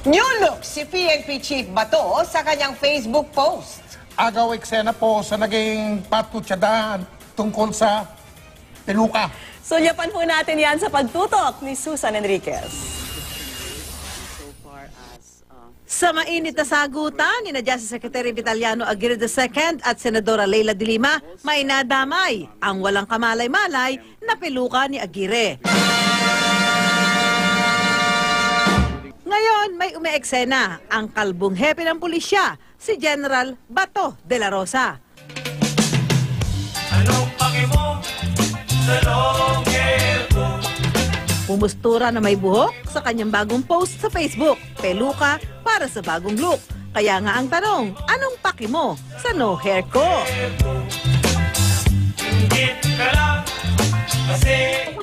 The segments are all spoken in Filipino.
New look si PNP Chief Bato sa kanyang Facebook post. Agaw eksena po sa naging patutsada tungkol sa peluka. Sulyapan po natin yan sa pagtutok ni Susan Enriquez. Sa mainit na sagutan ni Justice Secretary Vitaliano Aguirre II at Senadora Leila de Lima, may nadamay ang walang kamalay-malay na peluka ni Aguirre. Ngayon, may umeeksena ang kalbong hepe ng pulisya, si General Bato de la Rosa. Anong paki mo sa long hair ko? Pumustura na may buhok sa kanyang bagong post sa Facebook, peluka para sa bagong look. Kaya nga ang tanong, anong paki mo sa no hair ko?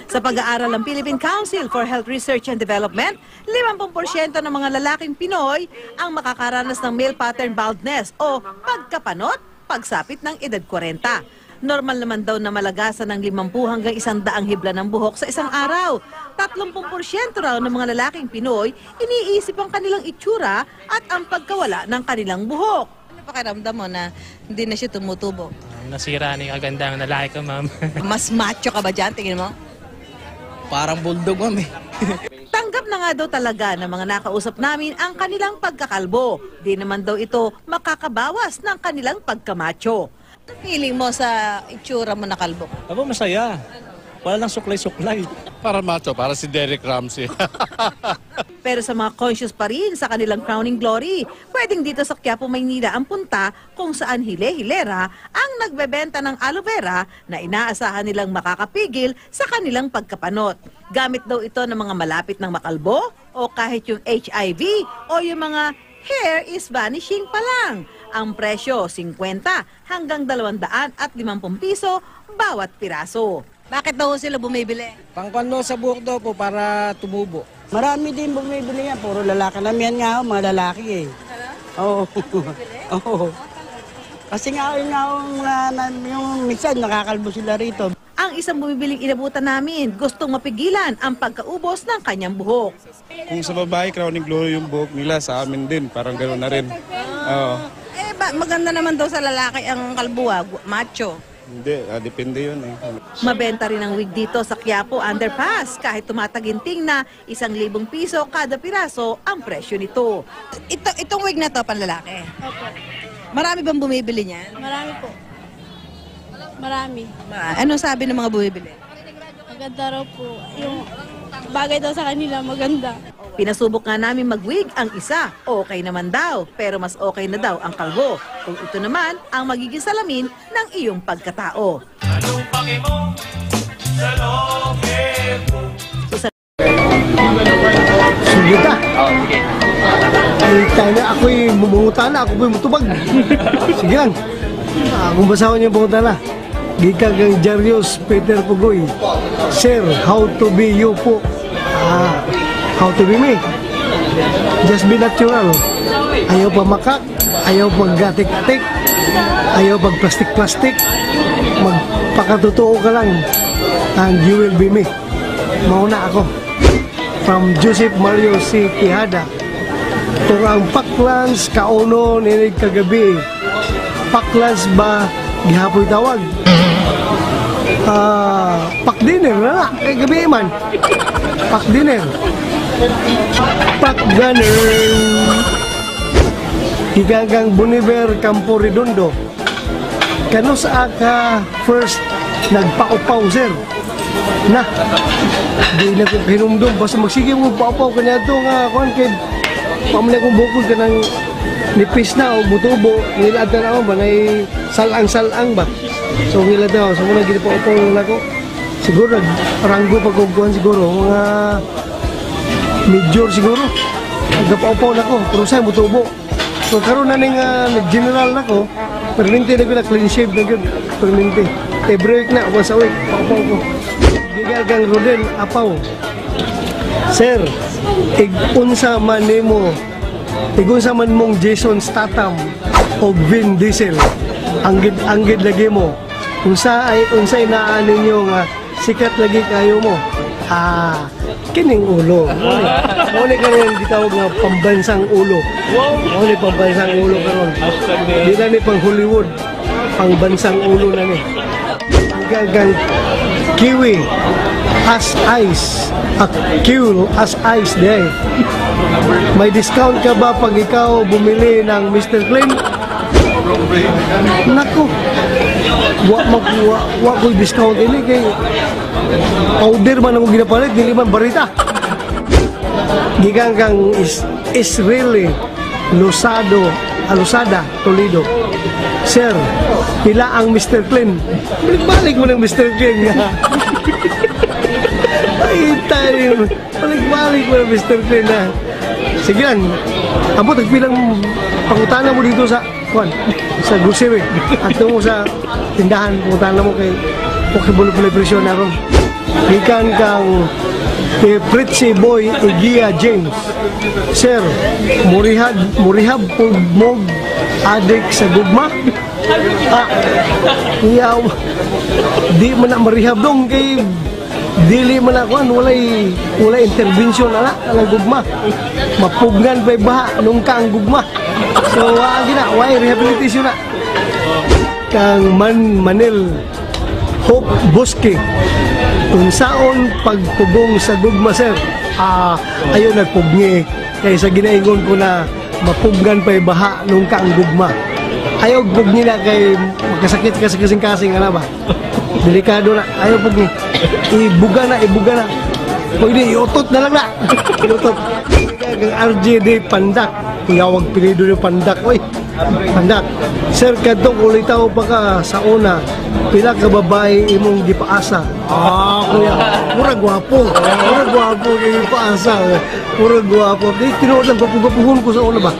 Sa pag-aaral ng Philippine Council for Health Research and Development, 50% ng mga lalaking Pinoy ang makakaranas ng male pattern baldness o pagkapanot pagsapit ng edad 40. Normal naman daw na malagasan ng 50 hanggang 100 hibla ng buhok sa isang araw. 30% raw ng mga lalaking Pinoy iniisip ang kanilang itsura at ang pagkawala ng kanilang buhok. Ano pakiramdam mo na hindi na siya tumutubo? Nasira na yung kagandang lalaki ko, ma'am. Mas macho ka ba dyan, tingin mo? Parang bulldog, ma'am eh. Tanggap na nga daw talaga ng mga nakausap namin ang kanilang pagkakalbo. Di naman daw ito makakabawas ng kanilang pagkamacho. Feeling mo sa itsura mo na kalbo? Ako masaya. Wala lang suklay-suklay. Para macho, para si Derek Ramsey. Pero sa mga conscious pa rin sa kanilang crowning glory, pwedeng dito sa Quiapo, Maynila ang punta kung saan hile-hilera ang nagbebenta ng aloe vera na inaasahan nilang makakapigil sa kanilang pagkapanot. Gamit daw ito ng mga malapit ng makalbo o kahit yung HIV o yung mga hair is vanishing pa lang. Ang presyo, 50 hanggang 250 piso bawat piraso. Bakit daw sila bumibili? Pangkano sa buhok daw po para tumubo. Marami din bumibili yan. Puro lalaki lang yan nga, mga lalaki eh. Oo. Oo. Kasi nga yung minsan nakakalbo sila rito. Ang isang bumibiling inabutan namin, gustong mapigilan ang pagkaubos ng kanyang buhok. Kung sa babae, crowning glory yung buhok nila, sa amin din. Parang gano'n na rin. Oo. Maganda naman daw sa lalaki ang kalbuwa, macho. Hindi, depende yun eh. Mabenta rin ang wig dito sa Quiapo Underpass kahit tumataginting na 1,000 piso kada piraso ang presyo nito. Itong wig na to panlalaki? Opo. Marami bang bumibili niyan? Marami po. Marami. Ano sabi ng mga bumibili? Maganda raw po. Yung bagay daw sa kanila, maganda. Pinasubok nga namin mag-wig ang isa. Okay naman daw, pero mas okay na daw ang kalbo. Kung ito naman ang magiging salamin ng iyong pagkatao. Anong paki mo sa long hair ko? Sugita. Ay, tayo na ako'y mumutala, ako'y mutubag. Sige lang. Kung basahan niyo mumutala. Gikagang Jarius Peter Pugoy. Sir, how to be you po? How to be me? Just be natural. Ayaw pa makak, ayaw paggatik-tik, ayaw pag plastic-plastic. Magpakatotoo ka lang. And you will be me. Mauna ako. From Joseph Mario C. Quijada. Turang Paklands, kauno, ninig kagabi. Paklands ba, gihapoy tawag? Pak-dinner na na, kay gabi man. Pak-dinner. Pak-gunner. Higagang Boniver, Campo Redondo. Kano sa aka first nagpaupaw, sir? Na, di na ko hinumdum. Basta magsige mo paupaw ka niya ito nga, kid. Pamilya kong bukod ka ng nipis na o butubo. Nilad na ako ba, na salang-salang ba? So nilad na ako. So muna ginapaupaw na ako. Siguro, ranggo pagkukuhan siguro. Mga major siguro. Nagpaupaw na ako. Pero sa'yo, butubo. So karoon na nag-general na ako. Perminti na ko na clean shave na yun. Perminti. Every week na, once a week. Paupaw ko. Gigagang Rodel, apaw. Sir, igunsa man nimo, igunsa man mong Jason Statham o Vin Diesel, anggid lagi mo. Unsay naan ninyo nga sikat lagi kayo mo. kining ulo. Muna ka rin gitawag nga pambansang ulo. Muna pambansang ulo karon. Di na ni pang Hollywood, pangbansang ulo na ni. Gagang kiwi as ice. Kiwi as ice day. May discount ka ba pag ikaw bumili ng Mr. Clean? Naku, wa ko'y discount ini kay order man ako ginapalit, dili man barita. Gikan kang Israeli Lusada, Toledo. Sir, pila ang Mr. Clean? Balik mo ng Mr. Clean nga. Ay, tayo. Balik mo ng Mr. Clean na. Sige lang. Amo, tagpilang pangutana mo dito sa grocery. At mo sa tindahan, pangutana mo kay Pokeball Celebration na ron. Ikan kang Pretty Boy Igia James. Sir, murihab pugmog adik sa gugma. Yaw, di man na marihab dong kay dili man na kuan, walay intervention ala ang gugma. Mapugnan pa baha nung kang gugma. So gina, way rehabilitation na. Kang Manil Hope Bosque. Unsaon pagpugong sa gugma, sir? Ayaw nagpugni. Kaya sa ginaingon ko na mapugnan pa baha nung kang gugma. Ayaw pugni na kay magkasakit kasing-kasing ana ba? Delikado na. Ayaw pugni. Ibuga na. Pwede, iutot na lang na. Iutot. Kang RJD Pandak. Kuyawag pilido yung Pandak. Uy, Pandak. Sir, kadtong ulitaw pa ka sa una. Pila ka babae imong gipaasa. Kuya. Mura gwapo kay gipaasa. Mura gwapo. Di tinuod lang gwapuhon ko sa una ba?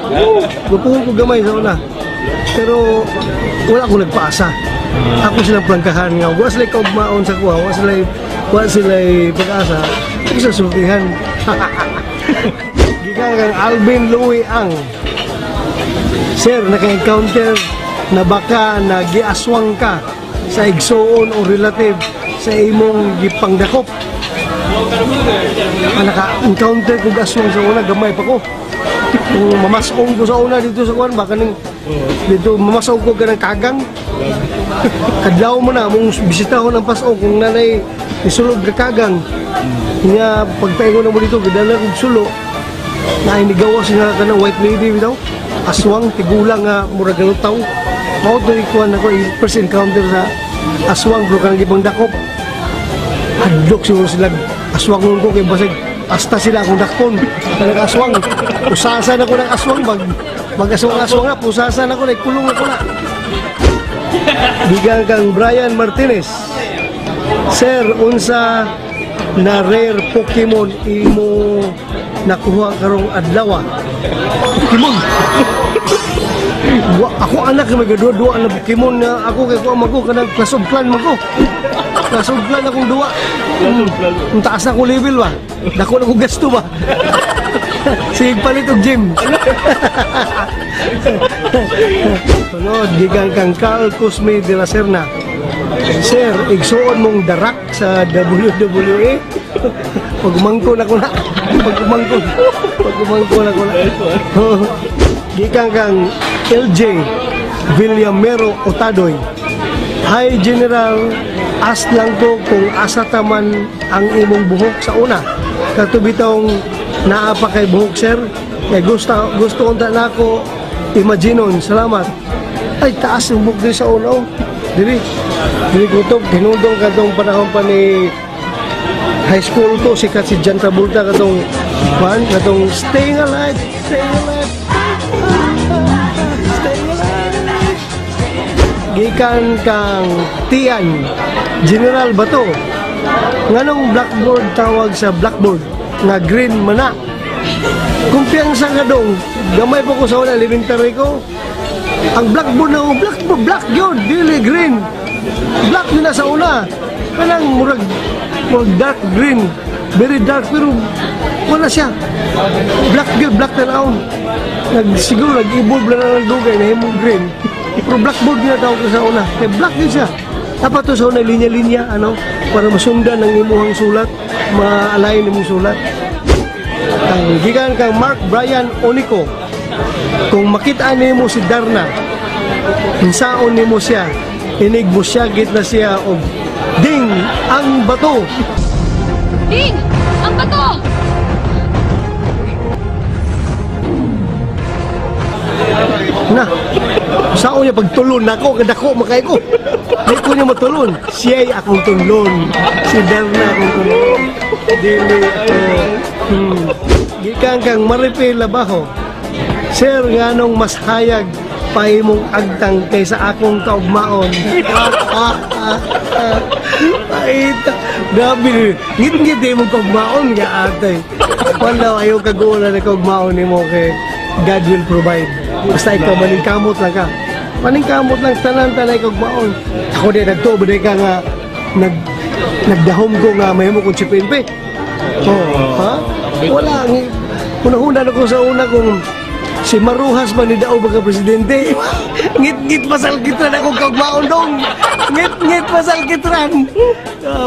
Gwapuhon ko gamay sa una. Pero wala akong nagpaasa. Ako silang plangkahan nga. Wala sila kaugmaon sa kuha. Wala sila pag-asa. Ako sa sultihan. Gikan kang Alvin Louie Ang. Sir, naka-encounter na baka nagiaswang ka sa igsoon o relative sa imong gipangdakop. Naka-encounter ko aswang sa una, gamay pa ko. Kung mamasong ko sa una dito sa kuwan, baka dito mamasong ko ka ng kagang. Kadlaw mo na, mong bisita ko ng pasong kung nanay isulog ka kagang. Nga pagpaingon na mo dito, gidala kong sulo, na inigawas nga ka ng white lady bitaw. Aswang, tigulang nga, murag ganun tao. Mao to ikuan ako, first encounter sa aswang, bro kang gipang dakop. Hadlok siguro sila, aswang ko kay basig. Hasta sila akong dakpon, nag-aswang. Pusasan ako ng aswang, mag-aswang-aswang na, pusasan ako, kulong ako na. Bigang kang Brian Martinez. Sir, unsa na rare Pokemon imo nakuha karong adlaw? Pokemon. Ako anak may gadua-dua na Pokemon na ako kay ko mago kanang Clash of Clan mago. Clash of Clan akong duwa. Ang taas na ko level ba? Dako na ko gasto ba? Sige palit og gym. Sunod, gigang kang Carl Cosme de la Serna. Sir, igsuon mong darak sa WWE. Pagumangko na ko na. Pagumangko na ko na. Gigang kang LJ Villamero Otadoy. Hi General, as lang ko kung asa taman ang imong buhok sa una. Katubitong naapa kay buhok, sir. Kaya gusto kong na ako imaginon. Salamat. Ay, taas yung buhok din sa una. Oh. Dili ko ito, pinundong katong panahon pa ni high school ko, sikat si John Travolta katong Staying Alive. Gikan kang Tian General Bato. Nganong blackboard tawag sa blackboard nga green mana? Kumpiyansa ka dong, gamay po ko sa una, elementary ko. Ang blackboard na black yun, dili green. Black yun na sa una. Kanang murag dark green, very dark, pero wala siya. Black yun, black na naon. Siguro nag-evolve na ng dugay na himong green. Pero blackboard yun na tawag ko sa una. Kaya black yun siya. Dapat to sa una linya-linya, ano, para masundan ang imuhang sulat, maalayin imong sulat. Ang gikan kang Mark Brian Onico, kung makita nimo si Darna, insaon nimo siya, inig mo siya, git na siya, og ding ang bato. Ding! Ang bato! Na, saan niya pagtulon ako, kadako makay ko. Di ko niya matulon. Siya'y akong tulon. Si Darna akong tulon. Dili ako. Gikan kang Maripil Labaho. Sir, nganong mas hayag pahimong agtang kaysa akong kaugmaon. Paita. Grabe, ngit-ngit di mong kaugmaon nga atay. Wala ayaw kagulan na kaugmaon ni mo kay God will provide. Basta ikaw maningkamot lang ka. Maningkamot lang tanan-tanay kaugmaon. Ako din nagtubo ka nga nagdahom ko nga mahimo kong chipinpe. Oh, ha? Wala. Hunahuna na ko sa una kung si Maruhas man ni Dao baga presidente. Ngit-ngit pasal kitran ako kaugmaon dong. Ngit-ngit pasal kitran.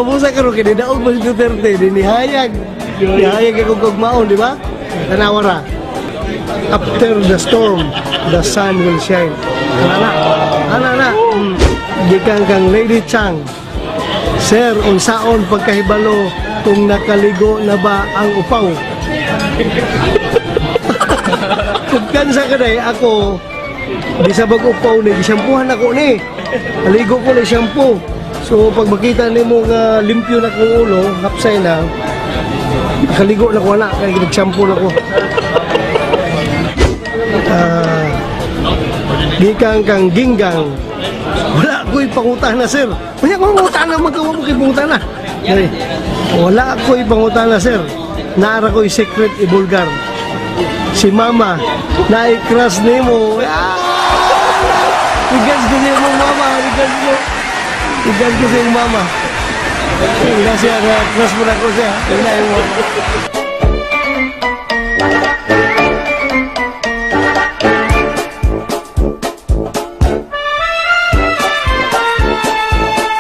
Busa ka rin kini Dao ba si Duterte. Dinihayag. Dinihayag ako kaugmaon, di ba? Tanawara. After the storm, the sun will shine. Ana. Gikan kang Lady Chang. Sir, unsaon pagkahibalo kung nakaligo na ba ang upaw? Kung kansa ka day, ako, di sa bag-upaw ni, gisyampuhan ako ni. Naligo ko na shampoo. So, pag makita ni mo nga limpyo na kong ulo, hapsay na, nakaligo na ko na, kaya nag-shampoo na ko. Gikan kang Ginggang. Wala ko'y pangutana, sir. Wala ko'y pangutana, magkawa mo ko'y pangutana. Wala ko'y pangutana, sir. Naara ko'y secret ibulgar. Si Mama, na-i-crush ni mo. Igas ko siya mong Mama. Igas ko siya yung Mama. Kasi na-crush mo na ko siya. Wala yung Mama.